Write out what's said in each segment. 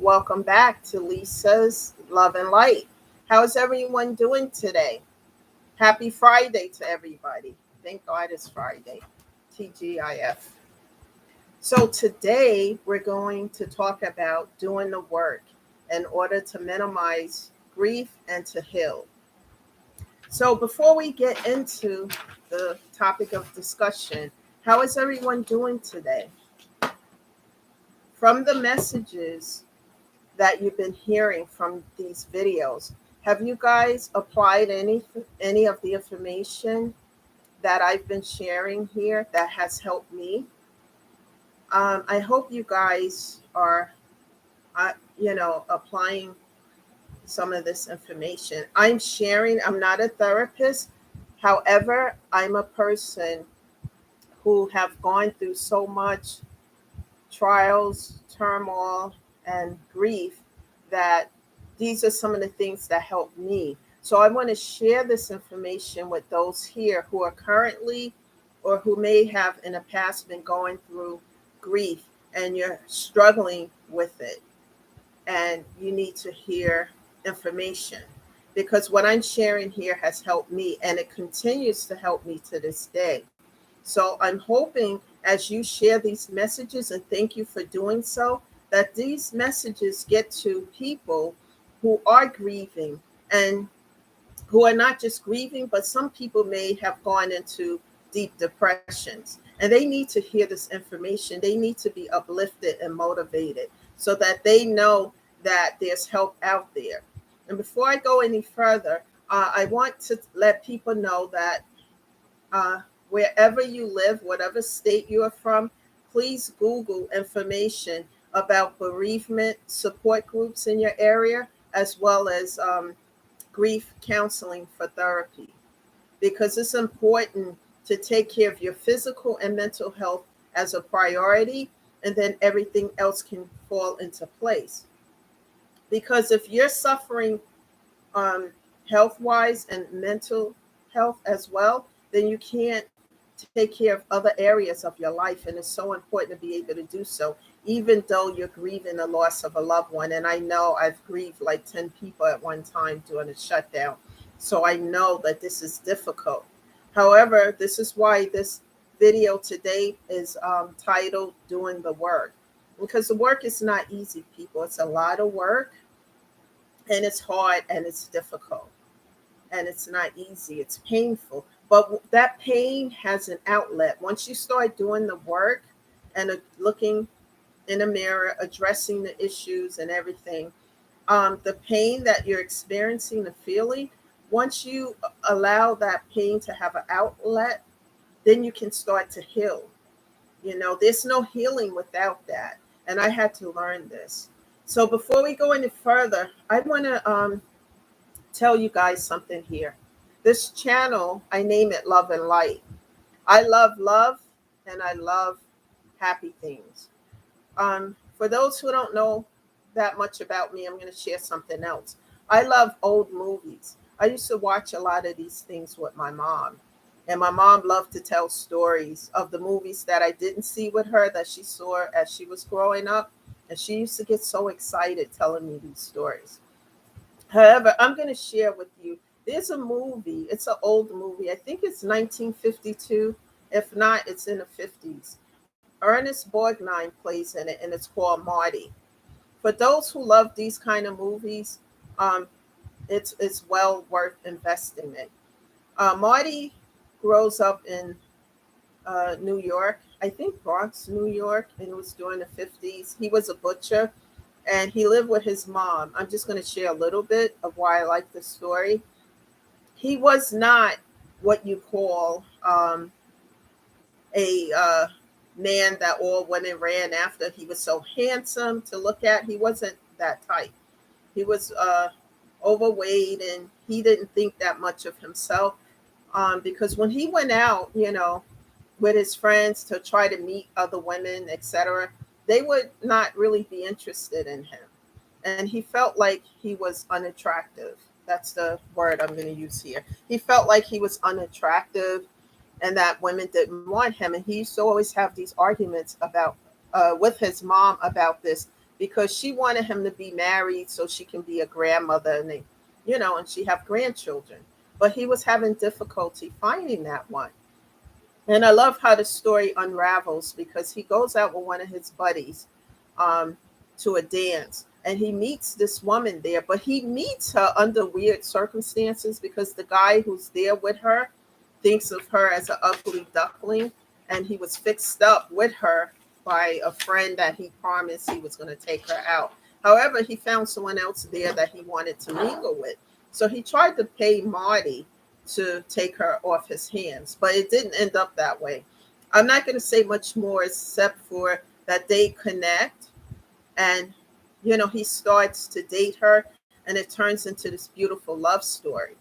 Welcome back to Lisa's Love and Light. How's everyone doing today? Happy Friday to everybody. Thank God it's Friday. TGIF. So, today we're going to talk about doing the work in order to minimize grief and to heal. So, before we get into the topic of discussion, how is everyone doing today? From the messages that you've been hearing from these videos, have you guys applied any of the information that I've been sharing here that has helped me? I hope you guys are, applying some of this information. I'm sharing. I'm not a therapist. However, I'm a person who have gone through so much trials, turmoil, and grief that these are some of the things that help me. So I want to share this information with those here who are currently or who may have in the past been going through grief and you're struggling with it and you need to hear information because what I'm sharing here has helped me and it continues to help me to this day. So I'm hoping as you share these messages, and thank you for doing so, that these messages get to people who are grieving and who are not just grieving, but some people may have gone into deep depressions and they need to hear this information. They need to be uplifted and motivated so that they know that there's help out there. And before I go any further, I want to let people know that uh, wherever you live, whatever state you are from, please Google information about bereavement support groups in your area, as well as grief counseling for therapy, because it's important to take care of your physical and mental health as a priority, and then everything else can fall into place. Because if you're suffering um, health wise and mental health as well, then you can't take care of other areas of your life. And it's so important to be able to do so, even though you're grieving the loss of a loved one. And I know I've grieved like 10 people at one time during a shutdown. So I know that this is difficult. However, this is why this video today is titled Doing the Work. Because the work is not easy, people. It's a lot of work and it's hard and it's difficult and it's not easy. It's painful, but that pain has an outlet. Once you start doing the work and looking in a mirror, addressing the issues and everything, the pain that you're experiencing, the feeling, once you allow that pain to have an outlet, then you can start to heal. There's no healing without that. And I had to learn this. So before we go any further, I want to tell you guys something here. This channel, I name it Love and Light. I love love and I love happy things. For those who don't know that much about me, I'm going to share something else. I love old movies. I used to watch a lot of these things with my mom. And my mom loved to tell stories of the movies that I didn't see with her that she saw as she was growing up. And she used to get so excited telling me these stories. However, I'm going to share with you. There's a movie. It's an old movie. I think it's 1952. If not, it's in the 50s. Ernest Borgnine plays in it, and it's called Marty. For those who love these kind of movies, um, it's well worth investing in. Marty grows up in New York, I think Bronx, New York, and it was during the 50s. He was a butcher and he lived with his mom. I'm just going to share a little bit of why I like this story. He was not what you call a man that all women ran after. He was so handsome to look at. He wasn't that type. He was overweight and he didn't think that much of himself because when he went out, with his friends to try to meet other women, etc., they would not really be interested in him. And he felt like he was unattractive. That's the word I'm going to use here. He felt like he was unattractive and that women didn't want him. And he used to always have these arguments about with his mom about this because she wanted him to be married so she can be a grandmother and they, and she have grandchildren. But he was having difficulty finding that one. And I love how the story unravels because he goes out with one of his buddies um, to a dance and he meets this woman there, but he meets her under weird circumstances because the guy who's there with her thinks of her as an ugly duckling, and he was fixed up with her by a friend that he promised he was going to take her out. However, he found someone else there that he wanted to mingle with. So he tried to pay Marty to take her off his hands, but it didn't end up that way. I'm not going to say much more except for that they connect and he starts to date her and it turns into this beautiful love story.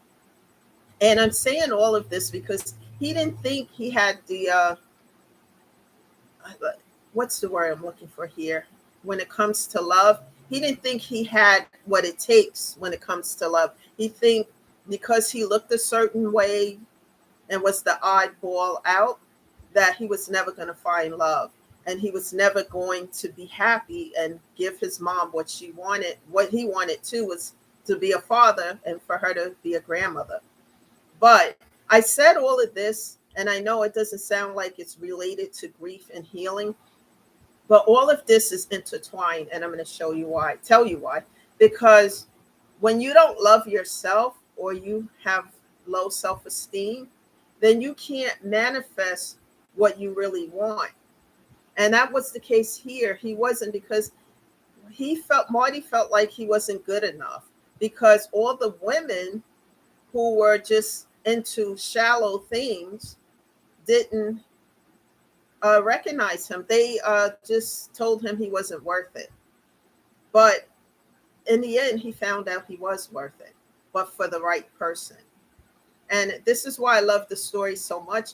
And I'm saying all of this because he didn't think he had the what's the word I'm looking for here when it comes to love. He didn't think he had what it takes when it comes to love. He think because he looked a certain way and was the oddball out that he was never going to find love and he was never going to be happy and give his mom what she wanted. What he wanted too was to be a father and for her to be a grandmother. But I said all of this, and I know it doesn't sound like it's related to grief and healing, but all of this is intertwined, and I'm going to show you why, tell you why. Because when you don't love yourself or you have low self-esteem, then you can't manifest what you really want. And that was the case here. He wasn't, because Marty felt like he wasn't good enough because all the women who were just into shallow things didn't recognize him. They just told him he wasn't worth it. But in the end, he found out he was worth it, but for the right person. And this is why I love the story so much.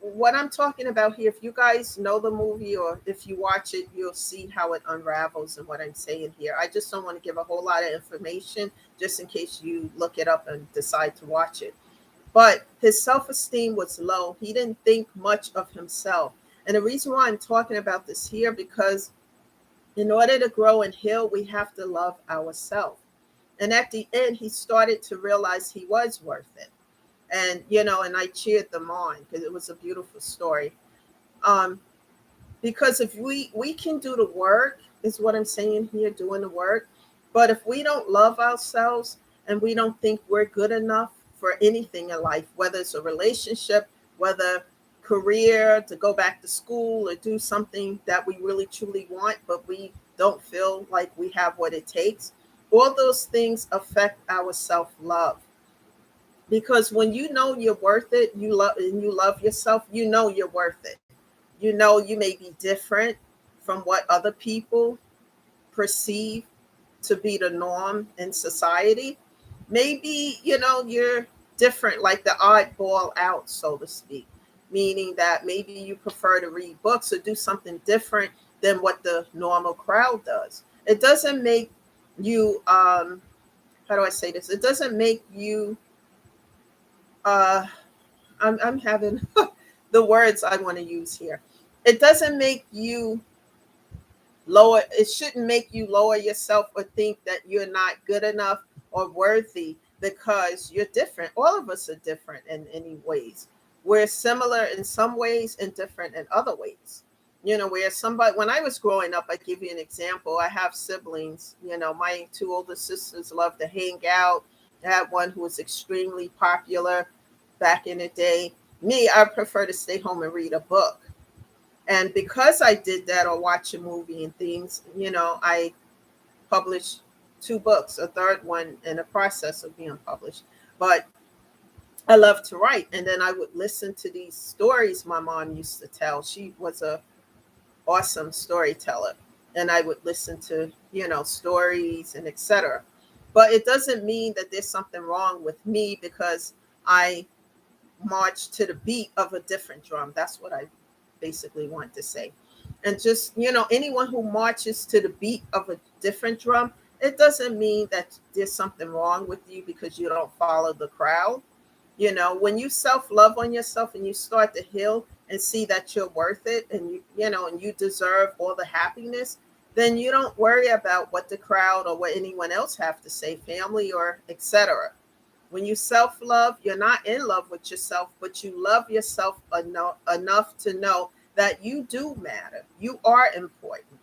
What I'm talking about here, if you guys know the movie or if you watch it, you'll see how it unravels and what I'm saying here. I just don't want to give a whole lot of information just in case you look it up and decide to watch it. But his self-esteem was low. He didn't think much of himself. And the reason why I'm talking about this here, because in order to grow and heal, we have to love ourselves. And at the end, he started to realize he was worth it. And, and I cheered them on because it was a beautiful story. Because if we can do the work, is what I'm saying here, doing the work. But if we don't love ourselves and we don't think we're good enough for anything in life, whether it's a relationship, whether career, to go back to school or do something that we really truly want, but we don't feel like we have what it takes, all those things affect our self-love. Because when you know you're worth it, you love yourself, you're worth it. You may be different from what other people perceive to be the norm in society. Maybe, you're different, like the oddball out, so to speak, meaning that maybe you prefer to read books or do something different than what the normal crowd does. It doesn't make you, how do I say this? It doesn't make you, I'm having the words I want to use here. It doesn't make you lower. It shouldn't make you lower yourself or think that you're not good enough or worthy because you're different. All of us are different in any ways. We're similar in some ways and different in other ways. Where somebody, when I was growing up, I give you an example. I have siblings, my two older sisters love to hang out. I had one who was extremely popular back in the day. Me, I prefer to stay home and read a book. And because I did that or watch a movie and things, I published 2 books, a third one in the process of being published. But I love to write. And then I would listen to these stories my mom used to tell. She was a awesome storyteller. And I would listen to, stories and etc. But it doesn't mean that there's something wrong with me because I march to the beat of a different drum. That's what I basically want to say. And just, anyone who marches to the beat of a different drum, it doesn't mean that there's something wrong with you because you don't follow the crowd. When you self-love on yourself and you start to heal and see that you're worth it and and you deserve all the happiness, then you don't worry about what the crowd or what anyone else have to say, family or etc. When you self-love, you're not in love with yourself, but you love yourself enough to know that you do matter. You are important.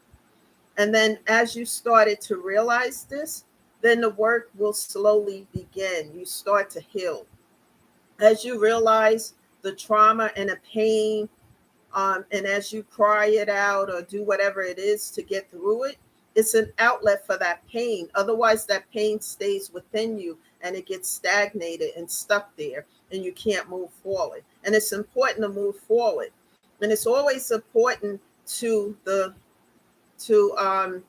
And then as you started to realize this, then the work will slowly begin. You start to heal. As you realize the trauma and the pain, and as you cry it out or do whatever it is to get through it, it's an outlet for that pain. Otherwise, that pain stays within you and it gets stagnated and stuck there, and you can't move forward. And it's important to move forward. And it's always important to the to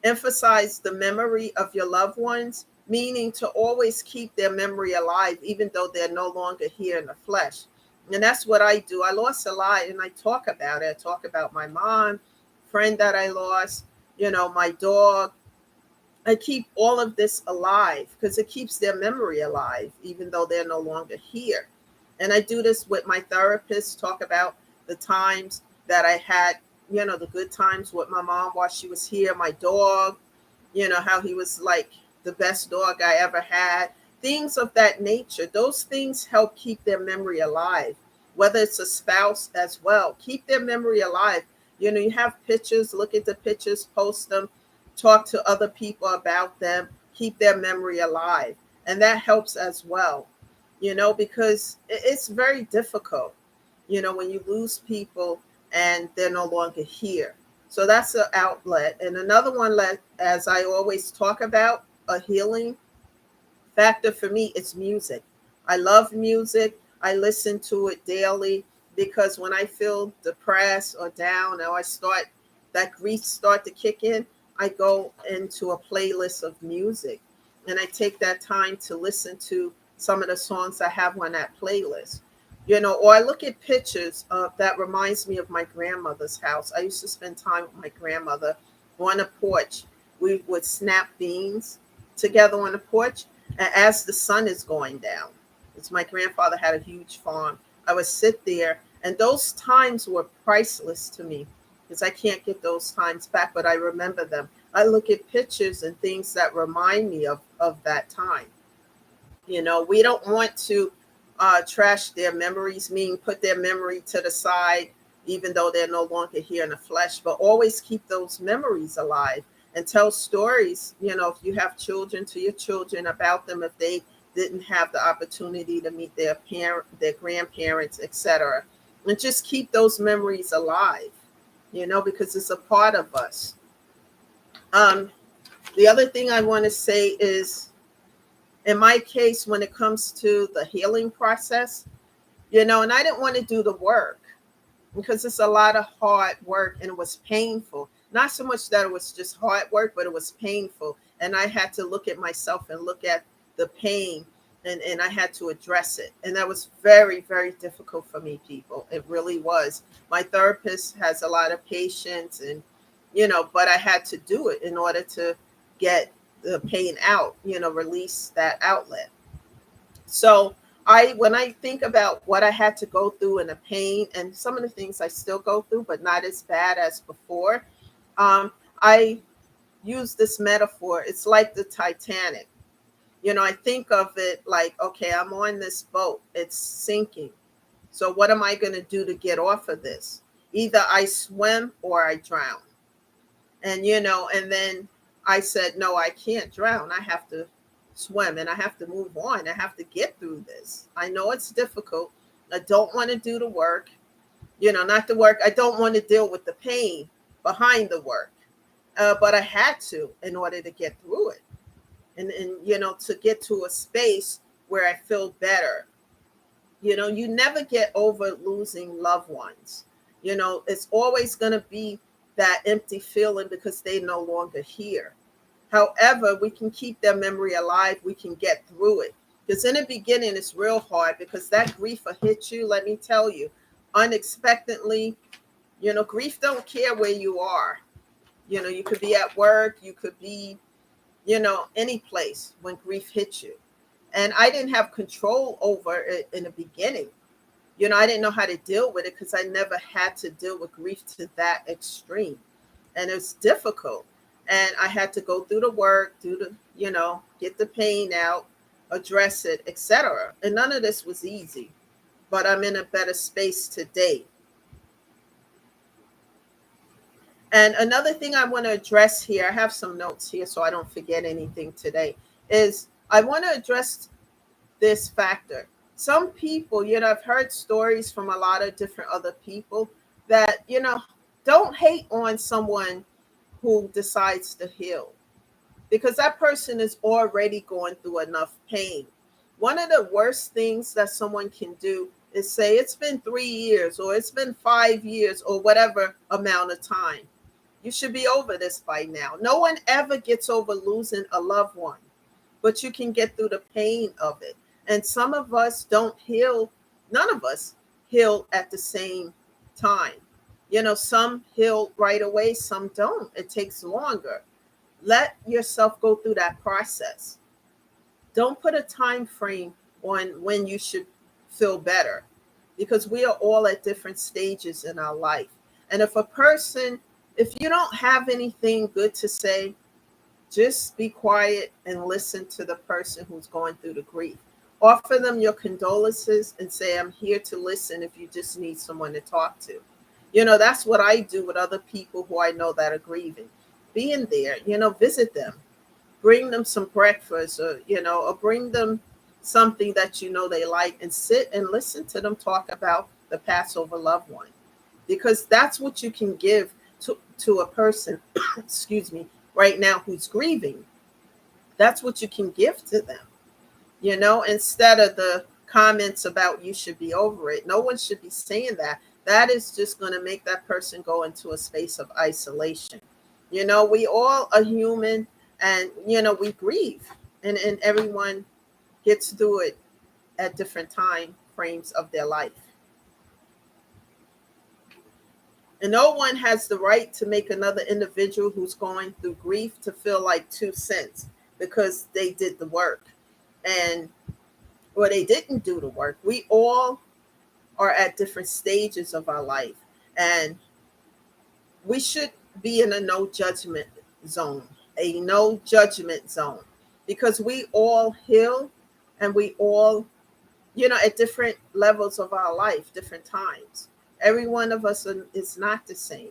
emphasize the memory of your loved ones, meaning to always keep their memory alive, even though they're no longer here in the flesh. And that's what I do. I lost a lot and I talk about it. I talk about my mom, friend that I lost, my dog. I keep all of this alive because it keeps their memory alive, even though they're no longer here. And I do this with my therapist, talk about the times that I had, the good times with my mom while she was here, my dog, how he was like the best dog I ever had, things of that nature. Those things help keep their memory alive, whether it's a spouse as well. Keep their memory alive. You have pictures, look at the pictures, post them, talk to other people about them, keep their memory alive. And that helps as well, because it's very difficult, when you lose people and they're no longer here. So that's an outlet. And another one, as I always talk about, a healing factor for me is music. I love music. I listen to it daily because when I feel depressed or down, or that grief start to kick in, I go into a playlist of music and I take that time to listen to some of the songs I have on that playlist. Or I look at pictures that reminds me of my grandmother's house. I used to spend time with my grandmother on a porch. We would snap beans together on the porch, and as the sun is going down, it's my grandfather had a huge farm. I would sit there, and those times were priceless to me because I can't get those times back, but I remember them. I look at pictures and things that remind me of that time. We don't want to trash their memories, meaning put their memory to the side, even though they're no longer here in the flesh, but always keep those memories alive and tell stories, if you have children, to your children about them, if they didn't have the opportunity to meet their grandparents, etc. And just keep those memories alive, because it's a part of us. The other thing I want to say is, in my case, when it comes to the healing process, and I didn't want to do the work because it's a lot of hard work and it was painful. Not so much that it was just hard work, but it was painful. And I had to look at myself and look at the pain, and I had to address it. And that was very, very difficult for me, people. It really was. My therapist has a lot of patience and, but I had to do it in order to get the pain out, release that outlet. So when I think about what I had to go through and the pain and some of the things I still go through, but not as bad as before, I use this metaphor. It's like the Titanic. I think of it like, okay, I'm on this boat, it's sinking. So what am I going to do to get off of this? Either I swim or I drown. And then I said, no, I can't drown. I have to swim and I have to move on. I have to get through this. I know it's difficult. I don't want to do the work, not the work. I don't want to deal with the pain behind the work. But I had to in order to get through it. And to get to a space where I feel better. You never get over losing loved ones. It's always going to be that empty feeling because they're no longer here. However, we can keep their memory alive. We can get through it. Because in the beginning, it's real hard because that grief will hit you, let me tell you, unexpectedly. Grief don't care where you are. You could be at work, you could be, any place when grief hits you. And I didn't have control over it in the beginning. I didn't know how to deal with it because I never had to deal with grief to that extreme. and it's difficult. And I had to go through the work, get the pain out, address it, etc. And none of this was easy, but I'm in a better space today. And another thing I want to address here, I have some notes here so I don't forget anything today, is I want to address this factor. Some people, I've heard stories from a lot of different other people that, don't hate on someone who decides to heal, because that person is already going through enough pain. One of the worst things that someone can do is say, it's been 3 years or it's been 5 years or whatever amount of time. You should be over this by now. No one ever gets over losing a loved one, but you can get through the pain of it. And some of us don't heal, none of us heal at the same time. Some heal right away, some don't. It takes longer. Let yourself go through that process. Don't put a time frame on when you should feel better, because we are all at different stages in our life. And if you don't have anything good to say, just be quiet and listen to the person who's going through the grief. Offer them your condolences and say, I'm here to listen if you just need someone to talk to. That's what I do with other people who I know that are grieving. Being there, visit them, bring them some breakfast, or bring them something that they like, and sit and listen to them talk about the Passover loved one. Because that's what you can give to a person, excuse me, right now who's grieving. That's what you can give to them, instead of the comments about you should be over it. No one should be saying that. That is just going to make that person go into a space of isolation. We all are human, and, we grieve, and everyone gets through it at different time frames of their life. And no one has the right to make another individual who's going through grief to feel like 2 cents because they did the work, or they didn't do the work. We all are at different stages of our life, and we should be in a no judgment zone, because we all heal, and we all, at different levels of our life, different times. Every one of us is not the same,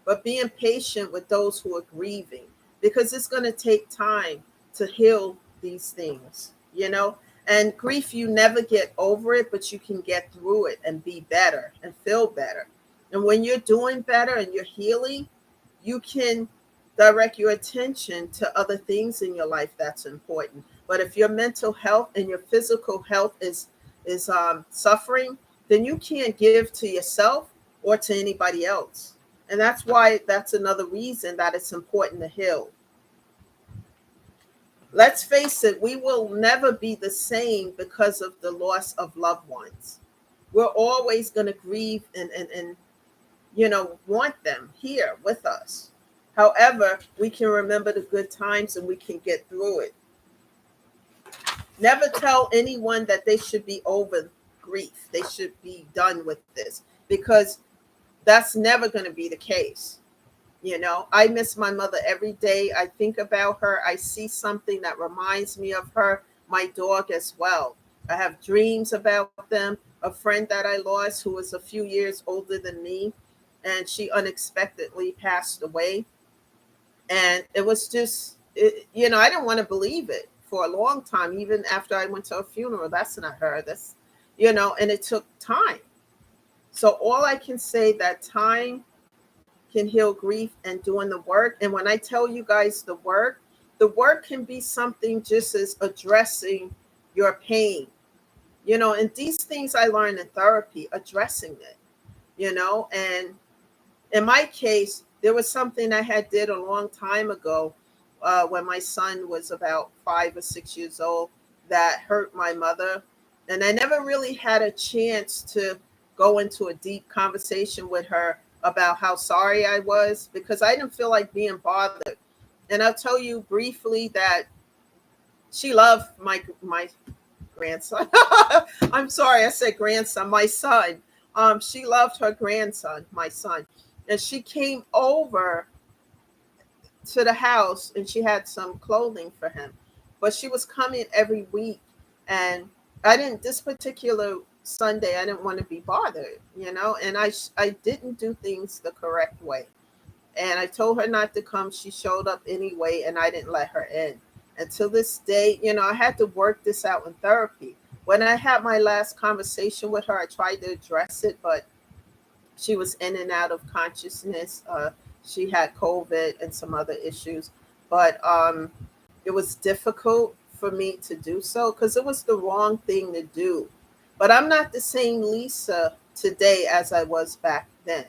but being patient with those who are grieving, because it's going to take time to heal these things, and grief, you never get over it, but you can get through it and be better and feel better. And when you're doing better and you're healing, you can direct your attention to other things in your life that's important. But if your mental health and your physical health is suffering, then you can't give to yourself or to anybody else. And that's another reason that it's important to heal. Let's face it, we will never be the same because of the loss of loved ones. We're always going to grieve and want them here with us. However, we can remember the good times and we can get through it. Never tell anyone that they should be over grief. They should be done with this, because that's never going to be the case. I miss my mother every day. I think about her. I see something that reminds me of her, my dog as well. I have dreams about them. A friend that I lost who was a few years older than me, and she unexpectedly passed away. And it was just, I didn't want to believe it for a long time, even after I went to a funeral. That's not her. That's, and it took time. So all I can say, that time can heal grief, and doing the work. And when I tell you guys the work can be something just as addressing your pain, and these things I learned in therapy, addressing it, and in my case, there was something I had did a long time ago, when my son was about 5 or 6 years old, that hurt my mother. And I never really had a chance to go into a deep conversation with her about how sorry I was, because I didn't feel like being bothered. And I'll tell you briefly that she loved my grandson. I'm sorry, I said grandson, my son. She loved her grandson, my son. And she came over to the house and she had some clothing for him. But she was coming every week, and I didn't this particular Sunday I didn't want to be bothered, and I didn't do things the correct way. And I told her not to come. She showed up anyway, and I didn't let her in. And to this day, I had to work this out in therapy. When I had my last conversation with her, I tried to address it, but she was in and out of consciousness. She had COVID and some other issues, but it was difficult for me to do so because it was the wrong thing to do. But I'm not the same Lisa today as I was back then.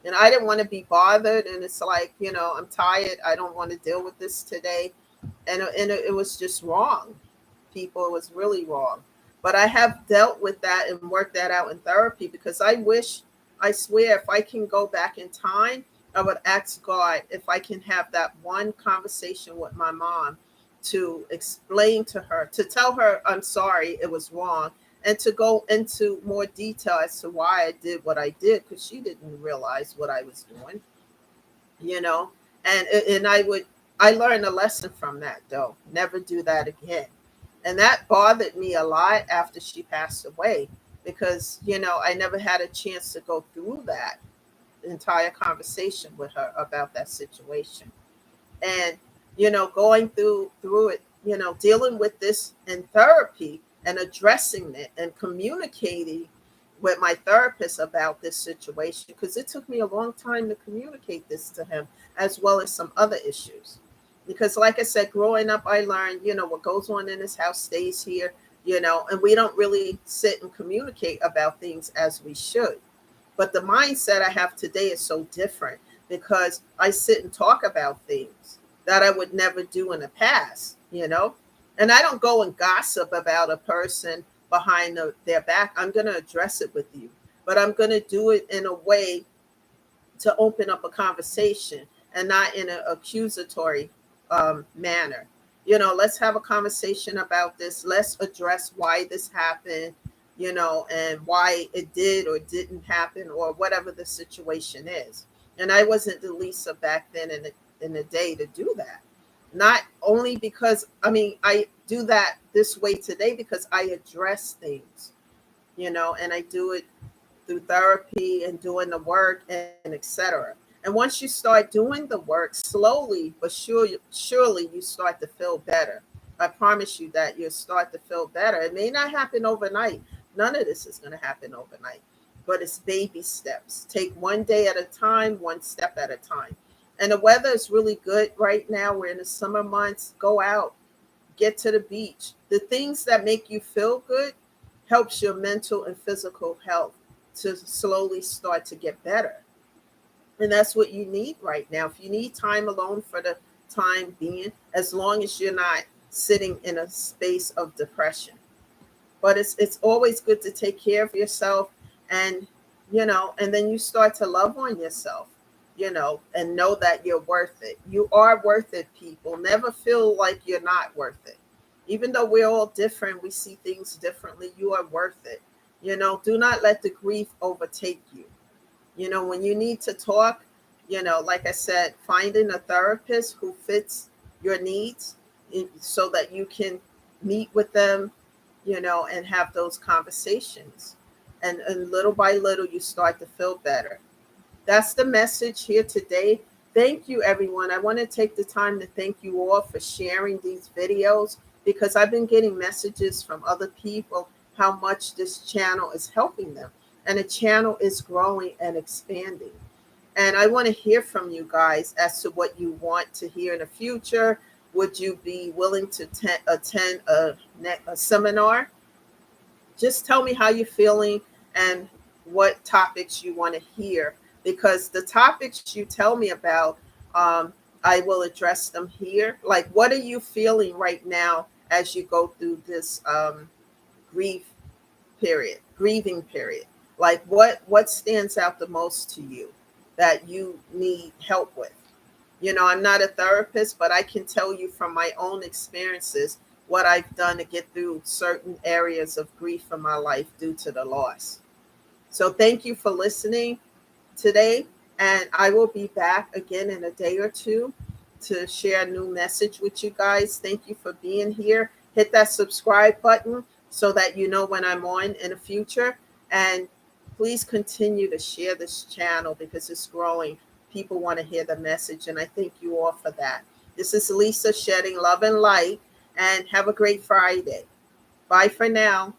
And I didn't want to be bothered. And it's like, I'm tired. I don't want to deal with this today. And it was just wrong. People, it was really wrong. But I have dealt with that and worked that out in therapy because I swear, if I can go back in time, I would ask God if I can have that one conversation with my mom to explain to her, to tell her I'm sorry, it was wrong, and to go into more detail as to why I did what I did because she didn't realize what I was doing, you know. And I learned a lesson from that though. Never do that again. And that bothered me a lot after she passed away because, I never had a chance to go through that entire conversation with her about that situation. And, going through it, dealing with this in therapy and addressing it and communicating with my therapist about this situation because it took me a long time to communicate this to him as well as some other issues. Because like I said, growing up I learned, what goes on in this house stays here, and we don't really sit and communicate about things as we should. But the mindset I have today is so different because I sit and talk about things that I would never do in the past. And I don't go and gossip about a person behind their back. I'm going to address it with you, but I'm going to do it in a way to open up a conversation and not in an accusatory manner. Let's have a conversation about this. Let's address why this happened, and why it did or didn't happen or whatever the situation is. And I wasn't the Lisa back then in the day to do that. Not only because, I do that this way today because I address things, and I do it through therapy and doing the work and etc. And once you start doing the work, slowly but surely you start to feel better. I promise you that you'll start to feel better. It may not happen overnight. None of this is going to happen overnight, but it's baby steps. Take one day at a time, one step at a time. And the weather is really good right now. We're in the summer months. Go out, get to the beach. The things that make you feel good helps your mental and physical health to slowly start to get better. And that's what you need right now. If you need time alone for the time being, as long as you're not sitting in a space of depression. But it's always good to take care of yourself, and and then you start to love on yourself, and know that you're worth it. You are worth it, people. Never feel like you're not worth it. Even though we're all different, we see things differently. You are worth it. Do not let the grief overtake you. When you need to talk, like I said, finding a therapist who fits your needs so that you can meet with them, and have those conversations. And little by little, you start to feel better. That's the message here today. Thank you, everyone. I want to take the time to thank you all for sharing these videos because I've been getting messages from other people how much this channel is helping them. And the channel is growing and expanding. And I want to hear from you guys as to what you want to hear in the future. Would you be willing to attend a seminar? Just tell me how you're feeling and what topics you want to hear. Because the topics you tell me about, I will address them here. Like, what are you feeling right now as you go through this grief grieving period? Like, what stands out the most to you that you need help with? I'm not a therapist, but I can tell you from my own experiences what I've done to get through certain areas of grief in my life due to the loss. So thank you for listening today, and I will be back again in a day or two to share a new message with you guys. Thank you for being here. Hit that subscribe button so that you know when I'm on in the future. And please continue to share this channel because it's growing. People want to hear the message, and I thank you all for that. This is Lisa shedding love and light, and have a great Friday. Bye for now.